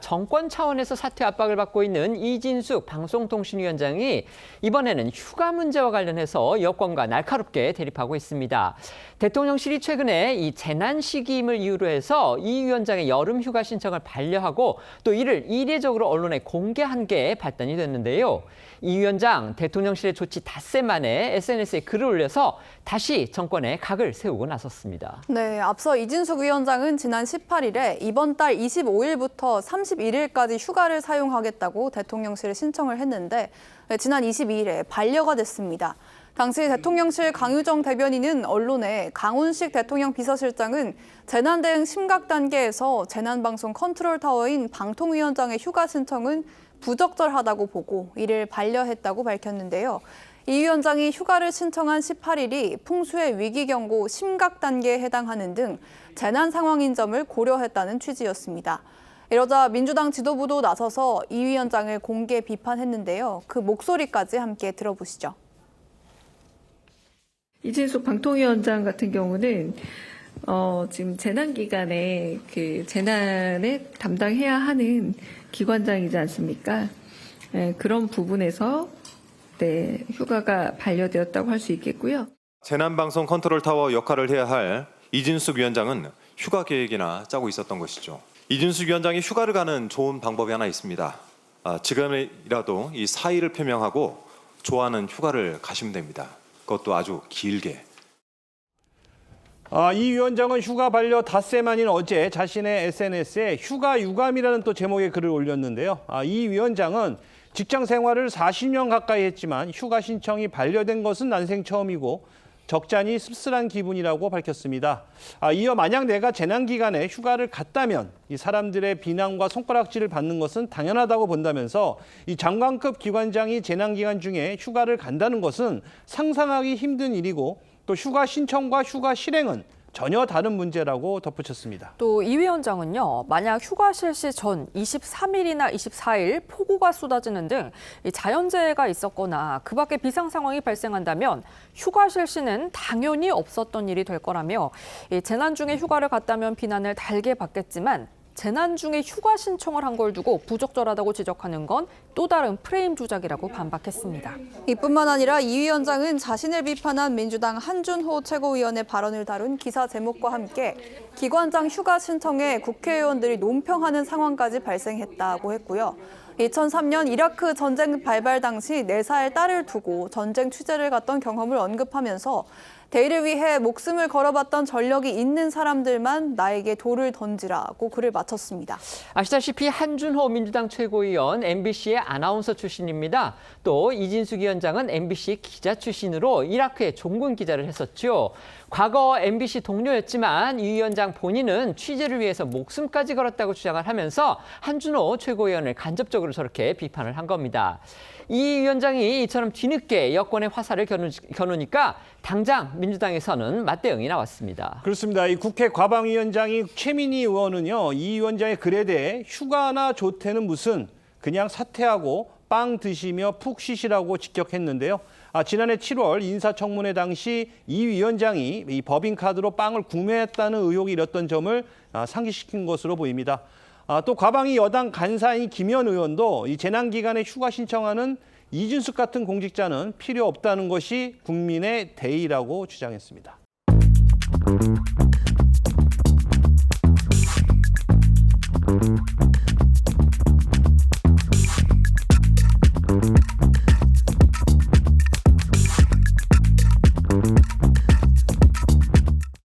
정권 차원에서 사퇴 압박을 받고 있는 이진숙 방송통신위원장이 이번에는 휴가 문제와 관련해서 여권과 날카롭게 대립하고 있습니다. 대통령실이 최근에 이 재난 시기임을 이유로 해서 이 위원장의 여름 휴가 신청을 반려하고 또 이를 이례적으로 언론에 공개한 게 발단이 됐는데요. 이 위원장 대통령실의 조치 닷새 만에 SNS에 글을 올려서 다시 정권에 각을 세우고 나섰습니다. 네, 앞서 이진숙 위원장은 지난 18일에 이번 달 25일부터 31일까지 휴가를 사용하겠다고 대통령실에 신청을 했는데 지난 22일에 반려가 됐습니다. 당시 대통령실 강유정 대변인은 언론에 강훈식 대통령 비서실장은 재난 대응 심각 단계에서 재난방송 컨트롤타워인 방통위원장의 휴가 신청은 부적절하다고 보고 이를 반려했다고 밝혔는데요. 이 위원장이 휴가를 신청한 18일이 풍수의 위기 경고 심각 단계에 해당하는 등 재난 상황인 점을 고려했다는 취지였습니다. 이러자 민주당 지도부도 나서서 이 위원장을 공개 비판했는데요. 그 목소리까지 함께 들어보시죠. 이진숙 방통위원장 같은 경우는 지금 재난 기간에 그 재난에 담당해야 하는 기관장이지 않습니까? 그런 부분에서 휴가가 반려되었다고 할 수 있겠고요. 재난방송 컨트롤타워 역할을 해야 할 이진숙 위원장은 휴가 계획이나 짜고 있었던 것이죠. 이진숙 위원장이 휴가를 가는 좋은 방법이 하나 있습니다. 지금이라도 이 사의를 표명하고 좋아하는 휴가를 가시면 됩니다. 그것도 아주 길게. 이 위원장은 휴가 반려 닷새 만인 어제 자신의 SNS에 휴가 유감이라는 또 제목의 글을 올렸는데요. 이 위원장은 직장 생활을 40년 가까이 했지만 휴가 신청이 반려된 것은 난생 처음이고 적잖이 씁쓸한 기분이라고 밝혔습니다. 이어 만약 내가 재난 기간에 휴가를 갔다면 이 사람들의 비난과 손가락질을 받는 것은 당연하다고 본다면서 이 장관급 기관장이 재난 기간 중에 휴가를 간다는 것은 상상하기 힘든 일이고 또 휴가 신청과 휴가 실행은 전혀 다른 문제라고 덧붙였습니다. 또 이 위원장은요, 만약 휴가 실시 전 23일이나 24일 폭우가 쏟아지는 등 자연재해가 있었거나 그 밖에 비상 상황이 발생한다면 휴가 실시는 당연히 없었던 일이 될 거라며 재난 중에 휴가를 갔다면 비난을 달게 받겠지만 재난 중에 휴가 신청을 한 걸 두고 부적절하다고 지적하는 건 또 다른 프레임 조작이라고 반박했습니다. 이뿐만 아니라 이 위원장은 자신을 비판한 민주당 한준호 최고위원의 발언을 다룬 기사 제목과 함께 기관장 휴가 신청에 국회의원들이 논평하는 상황까지 발생했다고 했고요. 2003년 이라크 전쟁 발발 당시 4살 딸을 두고 전쟁 취재를 갔던 경험을 언급하면서 대의를 위해 목숨을 걸어봤던 전력이 있는 사람들만 나에게 돌을 던지라고 글을 마쳤습니다. 아시다시피 한준호 민주당 최고위원 MBC의 아나운서 출신입니다. 또 이진숙 위원장은 MBC 기자 출신으로 이라크에 종군 기자를 했었죠. 과거 MBC 동료였지만 이 위원장 본인은 취재를 위해서 목숨까지 걸었다고 주장을 하면서 한준호 최고위원을 간접적으로 저렇게 비판을 한 겁니다. 이 위원장이 이처럼 뒤늦게 여권의 화살을 겨누니까 당장 민주당에서는 맞대응이 나왔습니다. 그렇습니다. 이 국회 과방위원장이 최민희 의원은요, 이 위원장의 글에 대해 휴가나 조퇴는 무슨 그냥 사퇴하고 빵 드시며 푹 쉬시라고 직격했는데요. 지난해 7월 인사청문회 당시 이 위원장이 이 법인카드로 빵을 구매했다는 의혹이 일었던 점을 상기시킨 것으로 보입니다. 또 과방위 여당 간사인 김현 의원도 이 재난 기간에 휴가 신청하는 이진숙 같은 공직자는 필요 없다는 것이 국민의 대의라고 주장했습니다.